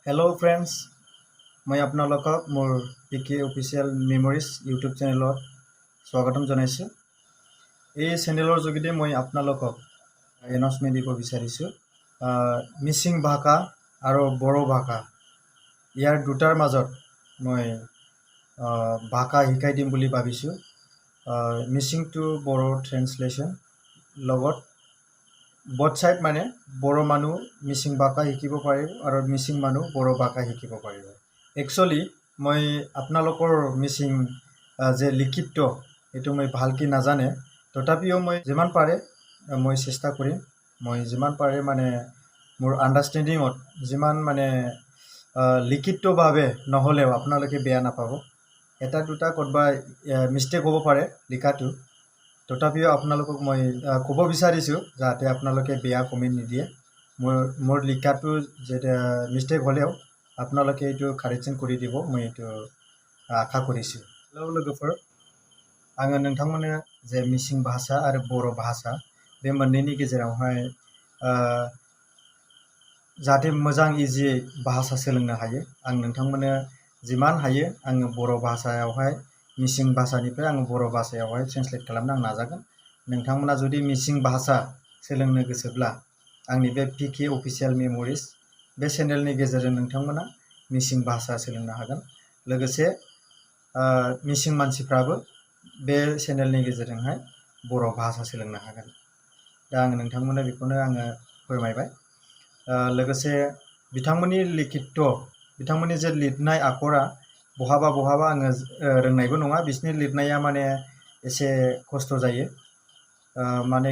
Hello friends, मैं आपनालोকক मोर पिके official memories YouTube channel स्वागतम जनाइছো। এই চেনেলৰ যোগেদি মই আপোনালোকক এনাউন্সমেন্ট দিব বিচাৰিছো। মিচিং ভাষা আৰু বড়ো ভাষা ইয়াৰ দুটাৰ মাজত মই ভাষা শিকাই দিম বুলি ভাবিছো। মিচিং টু বড়ো ট্ৰান্সলেশন লগত both side মানে বড়ো মানুহ মিচিং ভাষা শিকিব পাৰিব আৰু মিচিং মানুহ বড়ো ভাষা শিকিব পাৰিব। একচুয়ালি মই আপোনালোকৰ মিচিং যে লিখিত এটো মই ভালকৈ নাজানে, তথাপিও মই যিমান পাৰে মই চেষ্টা কৰিম। মই যিমান পাৰে মানে মোৰ আন্ডাৰষ্টেণ্ডিংত যিমান মানে লিখিতভাৱে নহলেও আপোনালোকে বেয়া নাপাব। এটা দুটা কতবা মিস্টেক হ'ব পাৰে লিখাটো, তথাপিও আপোনালোকক মই ক'ব বিচাৰিছো যাতে আপোনালোকে বেয়া কমেন্ট নিদিয়ে। মোৰ লিখাটো যেটা মিস্টেক হলেও আপোনালোকে এটো কাৰেকশন কৰি দিব, মই এটো আশা কৰিছো। हेलो लोगोफोर, आङो नोंथांमोननो जे मिसिं भाषा आरो बर' भाषा बे मोननैनि गेजेरावहाय जाहाथे मोजां इजि भाषा सोलोंनो हायो, आं नोंथांमोननो जिमान हायो आङो बर' भाषायावहाय मिसिं भाषानिफ्राय आङो बर' भाषायावहाय ट्रान्सलेट खालामनो आं नाजागोन। नोंथांमोना जुदि मिसिं भाषा सोलोंनो गोसोब्ला आंनि बे पिके ऑफिशियल मेमोरीज बे चेनेलनि गेजेरजों नोंथांमोना मिसिं भाषा सोलोंनो हागोन। लोगोसे मिसिं मानसिफ्राबो बे चेनेलनि गेजेरजोंहाय बर' भाषा सोलोंनो हागोन। दा आं नोंथांमोननो बेखौनो आङो फोरमायबाय। लोगोसे बिथांमोननि लिखित बिथांमोननि जे लिरनाय आखरा बहाबा बहाबा आङो रोंनायबो नङा, बिसोरनि लिरनाया माने एसे खस्थ' जायो। माने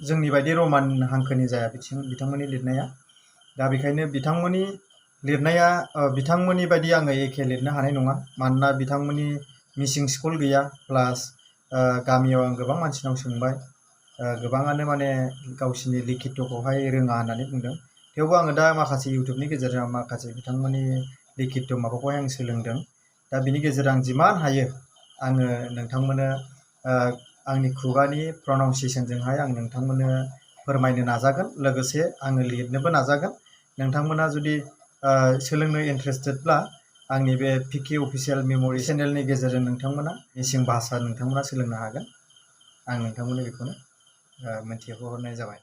जोंनि बायदि रमान हांखोनि जाया बिथांमोननि लिरनाया। दा बेखायनो बिथांमोननि लिरनाया बिथांमोननि बायदि आङो एखे लिरनो हानाय नङा, मानोना बिथांमोननि मिसिं स्कुल गैया। प्लास गामियाव आं गोबां मानसिनाव सोंबाय, गोबाङानो माने गावसिनि लिखितखौहाय रोङा होननानै बुंदों। थेवबो आङो दा माखासे इउट्यूबनि गेजेरजों माखासे बिथांमोननि लिखित माबाखौहाय आं सोलोंदों। दा बिनि गेजेराव आं जिमान हायो आङो नोंथांमोननो आंनि खुगानि प्रनाउन्सिएशनजोंहाय आं नोंथांमोननो फोरमायनो नाजागोन। लोगोसे आङो लिरनोबो नाजागोन। नोंथांमोना जुदि सोलोंनो इन्टारेस्टेडब्ला आंनि बे पिके ऑफिशियल मेमोरी चेनेलनि गेजेरजों नोंथांमोना मिसिं भाषा नोंथांमोना सोलोंनो हागोन। आं नोंथांमोननो बेखौनो मिथिहोहरनाय जाबाय।